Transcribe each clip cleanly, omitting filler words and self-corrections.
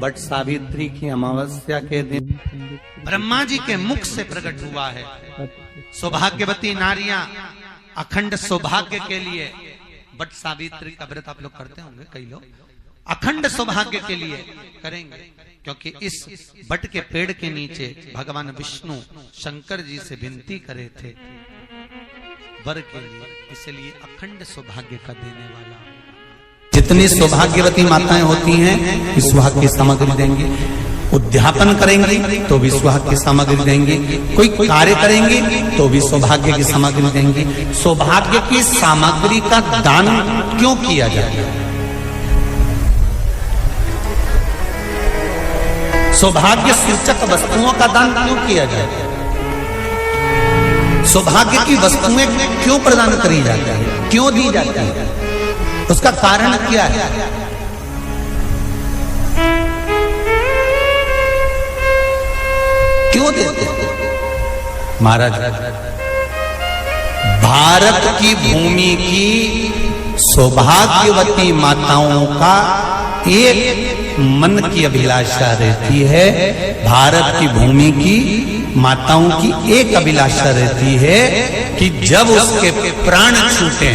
But Savitri की अमावस्या के दिन ब्रह्मा जी के मुख से प्रकट हुआ है। सौभाग्यवती नारियां अखंड सौभाग्य के लिए बट सावित्री का व्रत आप लोग करते होंगे, कई लोग अखंड सौभाग्य के लिए करेंगे, क्योंकि इस बट के पेड़ के नीचे भगवान विष्णु शंकर जी से विनती करे थे वर के लिए, इसलिए अखंड सौभाग्य का देने वाला। जितनी सौभाग्यवती माताएं होती हैं विश्वास की सामग्री देंगे, उद्यापन करेंगे तो भी सुहाग की सामग्री देंगे, कोई कार्य करेंगे तो भी सौभाग्य की सामग्री देंगे। सौभाग्य की सामग्री का दान क्यों किया जाता है? सौभाग्य सूचक वस्तुओं का दान क्यों किया जाता है? सौभाग्य की वस्तुएं क्यों प्रदान करी जाती है, क्यों दी जाती है? उसका कारण क्या है? क्यों देते हैं? महाराज, भारत की भूमि की सौभाग्यवती माताओं का एक मन की अभिलाषा रहती है, भारत की भूमि की माताओं की एक अभिलाषा रहती है कि जब उसके प्राण छूटे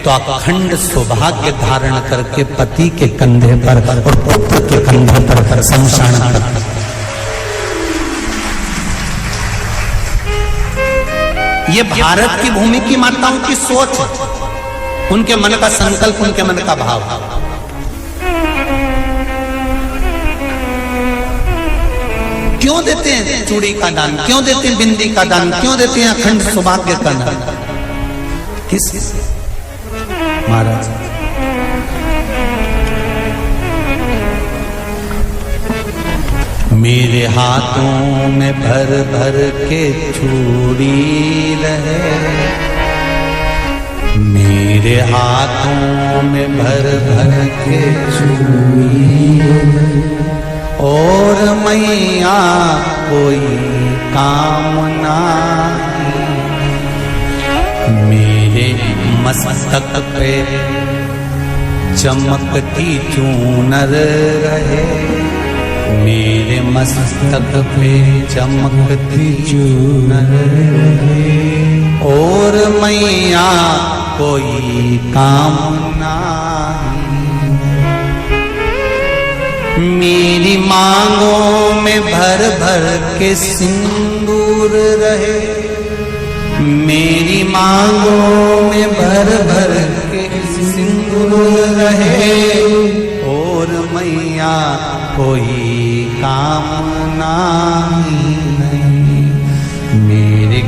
तो अखंड सौभाग्य धारण करके पति के कंधे पर और पुत्र के कंधे पर शमशान पर। ये भारत की भूमि की माताओं की सोच है, उनके मन का संकल्प, उनके मन का भाव। क्यों देते हैं चूड़ी का दान, क्यों देते हैं बिंदी का दान, क्यों देते हैं अखंड सौभाग्य का दान? किस महाराज? मेरे हाथों में भर भर के चूड़ी रहे, मेरे हाथों में भर भर के चूड़ी, और मैया कोई काम नहीं, मेरे मस्तक पे चमकती चूनर रहे, मेरे मस्तक पे चमकती चूनर रहे, और मैया कोई काम नहीं, मेरी मांगों में भर भर के सिंदूर रहे, मेरी मांगों में भर भर के सिंदूर रहे, और मैया कोई काम नहीं, मेरे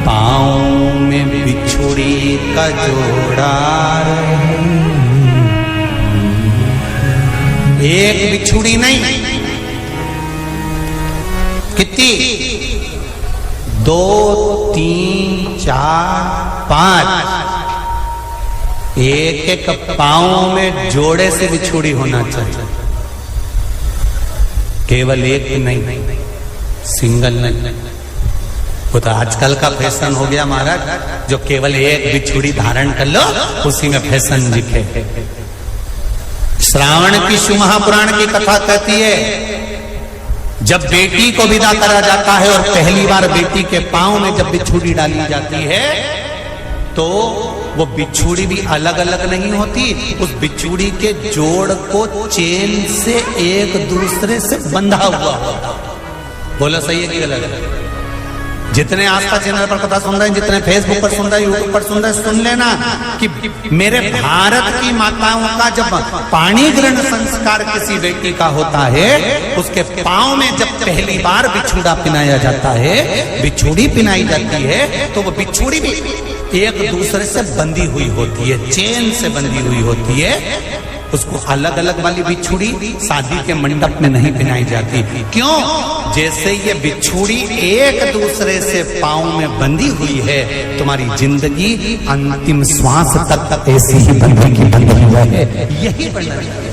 पाँव में बिछुड़ी का जोड़ा रहे, एक बिछुड़ी नहीं, कितनी? 2, 3, 4, 5, एक एक पाँव में जोड़े से बिछुड़ी होना चाहिए, केवल एक नहीं, सिंगल नहीं। वो तो आजकल का फैशन हो गया महाराज, जो केवल एक बिछुड़ी धारण कर लो उसी में फैशन दिखे। श्रावण की शिव महापुराण की कथा कहती है, जब बेटी को विदा करा जाता है और पहली बार बेटी के पांव में जब बिछुड़ी डाली जाती है तो वो बिछुड़ी भी अलग अलग नहीं होती, उस बिछुड़ी के जोड़ को चेन से एक दूसरे से बंधा हुआ होता। बोला सही है कि गलत है? जितने आस्था चैनल पर कथा सुन रहे हैं, जितने फेसबुक पर सुन रहे हैं, यूट्यूब पर सुन रहे हैं, सुन लेना कि मेरे भारत की माताओं का जब पाणी ग्रहण संस्कार किसी व्यक्ति का होता है, उसके पांव में जब पहली बार बिछुड़ा पिनाया जाता है, बिछुड़ी पिनाई जाती है, तो वो बिछुड़ी भी एक दूसरे से बंधी हुई होती है, चेन से बंधी हुई होती है। उसको अलग अलग वाली बिछुड़ी शादी के मंडप में नहीं पिनाई जाती। क्यों? जैसे ये बिछुड़ी एक दूसरे से पांव में बंधी हुई है, तुम्हारी जिंदगी अंतिम श्वास तक ऐसी ही बंधी हुई है, यही बनना चाहिए।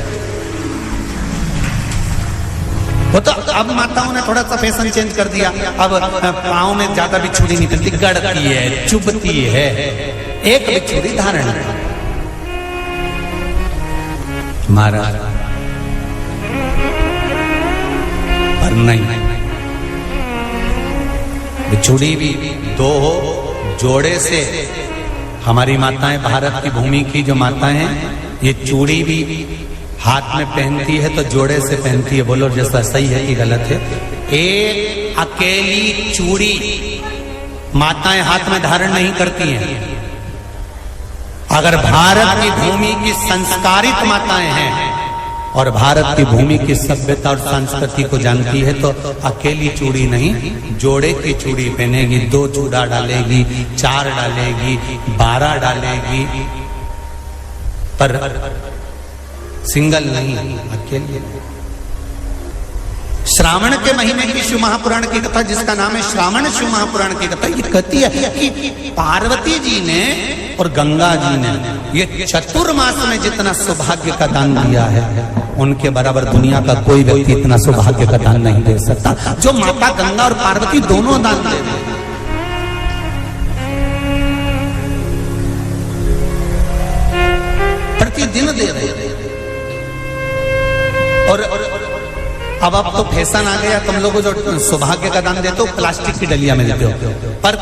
वो तो अब माताओं ने थोड़ा सा फैशन चेंज कर दिया, अब पांव में ज्यादा बिछुड़ी नहीं पहनती, गड़ती है, चुभती है, एक बिछुड़ी धारण। महाराज नहीं, चूड़ी भी दो हो, जोड़े से। हमारी माताएं, भारत की भूमि की जो माताएं हैं, ये चूड़ी भी हाथ में पहनती है तो जोड़े से पहनती है। बोलो जैसा सही है कि गलत है? एक अकेली चूड़ी माताएं हाथ में धारण नहीं करती हैं। अगर भारत की भूमि की संस्कारित माताएं हैं और भारत की भूमि की सभ्यता और संस्कृति को जानती है तो अकेली चूड़ी नहीं, जोड़े की चूड़ी पहनेगी। 2 चूड़ा डालेगी, 4 डालेगी, 12 डालेगी, पर सिंगल नहीं, अकेले। श्रावण के महीने की शिव महापुराण की कथा, जिसका नाम है श्रावण शिव महापुराण की कथा, ये कहती है कि पार्वती जी ने और गंगा जी ने ये चतुर्मास में जितना सौभाग्य का दान दिया है, उनके बराबर दुनिया का कोई व्यक्ति इतना सौभाग्य का दान नहीं दे सकता जो माता गंगा और पार्वती दोनों दान दे रहे हैं। प्रतिदिन दे रहे हैं। और अब तो फैशन आ गया, तुम लोगों जो सौभाग्य का दान देते हो प्लास्टिक की डलिया में देते हो। पर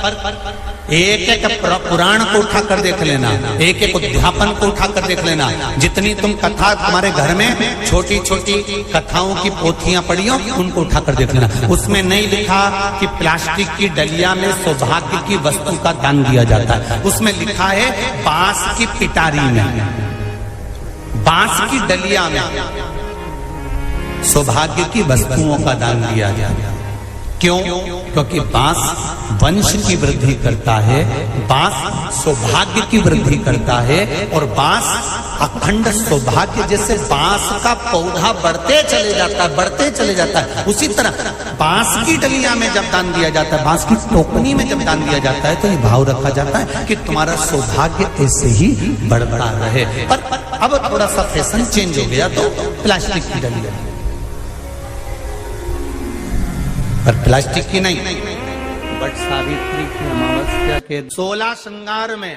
एक एक पुराण को उठाकर देख लेना, एक एक उद्यापन को उठाकर देख लेना। जितनी तुम कथा तुम्हारे घर में छोटी छोटी कथाओं की पोथियां पढ़ी हो, उनको उठाकर देख लेना। उसमें नहीं लिखा कि प्लास्टिक की डलिया में सौभाग्य की वस्तु का दान दिया जाता है। उसमें लिखा है बांस की पिटारी में, बांस की डलिया में सौभाग्य की वस्तुओं का दान दिया जाए। क्यों? क्योंकि बांस वंश की वृद्धि करता है, बांस सौभाग्य की वृद्धि करता है, और बांस अखंड सौभाग्य। जैसे बांस का पौधा बढ़ते चले जाता है, बढ़ते चले जाता है, उसी तरह बांस की डलिया में जब दान दिया जाता है, बांस की टोकनी में जब दान दिया जाता है, तो ये भाव रखा जाता है कि तुम्हारा सौभाग्य ऐसे ही बढ़ता रहे। पर अब थोड़ा सा फैशन चेंज हो गया तो प्लास्टिक की डलिया, पर प्लास्टिक की नहीं। बट सावित्री की अमावस्या के 16 श्रृंगार में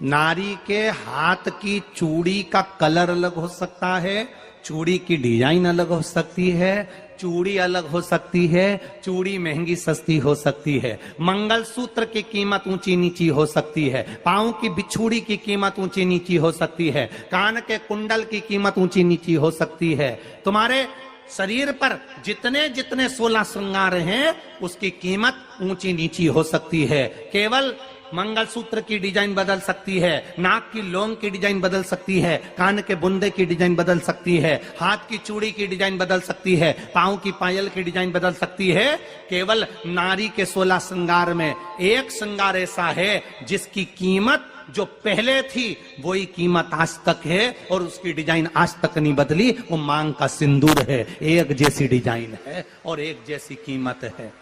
नारी के हाथ की चूड़ी का कलर अलग हो सकता है, चूड़ी की डिजाइन अलग हो सकती है, चूड़ी अलग हो सकती है, चूड़ी महंगी सस्ती हो सकती है, मंगलसूत्र की कीमत ऊंची नीची हो सकती है, पांव की बिछुड़ी की कीमत ऊंची नीची हो सकती है, कान के कुंडल की कीमत ऊंची नीची हो सकती है। तुम्हारे शरीर पर जितने जितने 16 श्रृंगार हैं उसकी कीमत ऊंची नीची हो सकती है। केवल मंगलसूत्र की डिजाइन बदल सकती है, नाक की लौंग की डिजाइन बदल सकती है, कान के बुंदे की डिजाइन बदल सकती है, हाथ की चूड़ी की डिजाइन बदल सकती है, पांव की पायल की डिजाइन बदल सकती है। केवल नारी के 16 श्रृंगार में एक श्रृंगार ऐसा है जिसकी कीमत जो पहले थी वही कीमत आज तक है और उसकी डिजाइन आज तक नहीं बदली। वो मांग का सिंदूर है, एक जैसी डिजाइन है और एक जैसी कीमत है।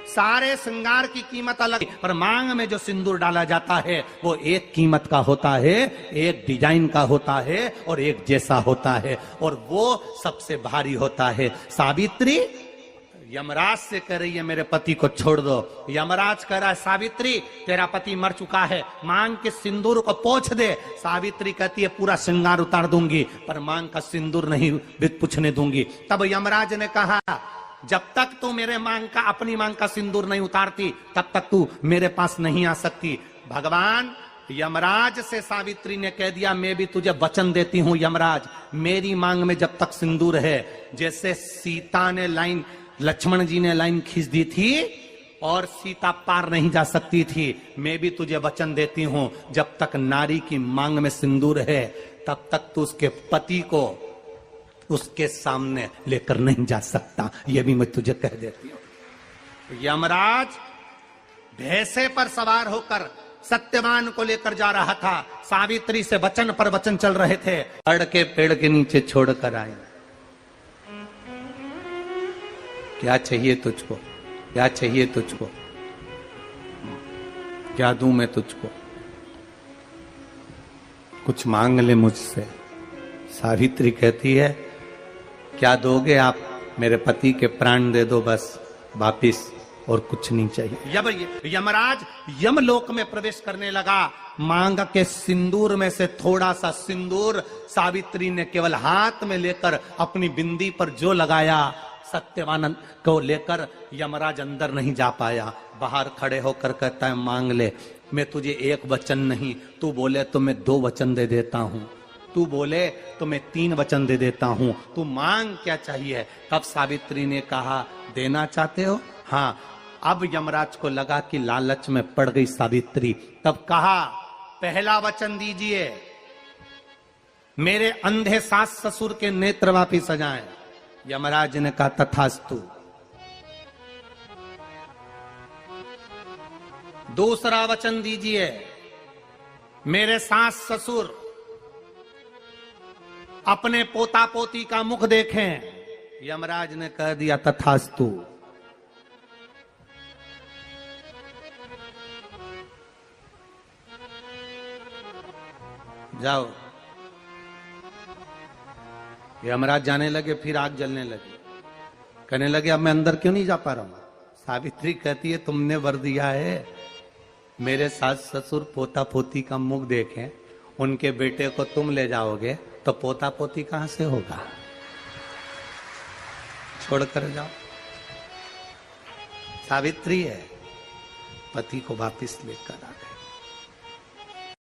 सारे श्रृंगार की कीमत अलग, पर मांग में जो सिंदूर डाला जाता है वो एक कीमत का होता है, एक डिजाइन का होता है और एक जैसा होता है, और वो सबसे भारी होता है। सावित्री यमराज से कह रही है मेरे पति को छोड़ दो। यमराज कह रहा है सावित्री तेरा पति मर चुका है, मांग के सिंदूर को पोंछ दे। सावित्री कहती है पूरा श्रृंगार उतार दूंगी पर मांग का सिंदूर नहीं पूछने दूंगी। तब यमराज ने कहा जब तक तू मेरे मांग का अपनी मांग का सिंदूर नहीं उतारती तब तक तू मेरे पास नहीं आ सकती। भगवान यमराज से सावित्री ने कह दिया मैं भी तुझे वचन देती हूं यमराज, मेरी मांग में जब तक सिंदूर है। जैसे सीता ने लाइन, लक्ष्मण जी ने लाइन खींच दी थी और सीता पार नहीं जा सकती थी, मैं भी तुझे वचन देती हूं जब तक नारी की मांग में सिंदूर है तब तक तू उसके पति को उसके सामने लेकर नहीं जा सकता। यह भी मैं तुझे कह देती हूं। यमराज भैंसे पर सवार होकर सत्यवान को लेकर जा रहा था, सावित्री से वचन पर वचन चल रहे थे। पेड़ के पेड़ के नीचे छोड़कर आए। क्या चाहिए तुझको, क्या चाहिए तुझको, क्या दूं मैं तुझको, कुछ मांग ले मुझसे। सावित्री कहती है क्या दोगे आप, मेरे पति के प्राण दे दो बस वापिस। और कुछ नहीं चाहिए। जब यमराज यमलोक में प्रवेश करने लगा, मांग के सिंदूर में से थोड़ा सा सिंदूर सावित्री ने केवल हाथ में लेकर अपनी बिंदी पर जो लगाया, सत्यवान को लेकर यमराज अंदर नहीं जा पाया। बाहर खड़े होकर कहता है मांग ले, मैं तुझे एक वचन नहीं, तू बोले तो मैं 2 वचन दे देता हूं, तू बोले तो मैं 3 वचन दे देता हूं, तू मांग क्या चाहिए। तब सावित्री ने कहा देना चाहते हो? हाँ। अब यमराज को लगा कि लालच में पड़ गई सावित्री। तब कहा पहला वचन दीजिए, मेरे अंधे सास ससुर के नेत्र वापिस आ जाएं। यमराज ने कहा तथास्तु। दूसरा वचन दीजिए, मेरे सास ससुर अपने पोता पोती का मुख देखें। यमराज ने कह दिया तथास्तु। जाओ। यमराज जाने लगे, फिर आग जलने लगी। कहने लगे अब मैं अंदर क्यों नहीं जा पा रहा हूं। सावित्री कहती है तुमने वर दिया है, मेरे सास ससुर पोता पोती का मुख देखें, उनके बेटे को तुम ले जाओगे तो पोता पोती कहां से होगा, छोड़कर जाओ। सावित्री है, पति को वापिस लेकर आ गए।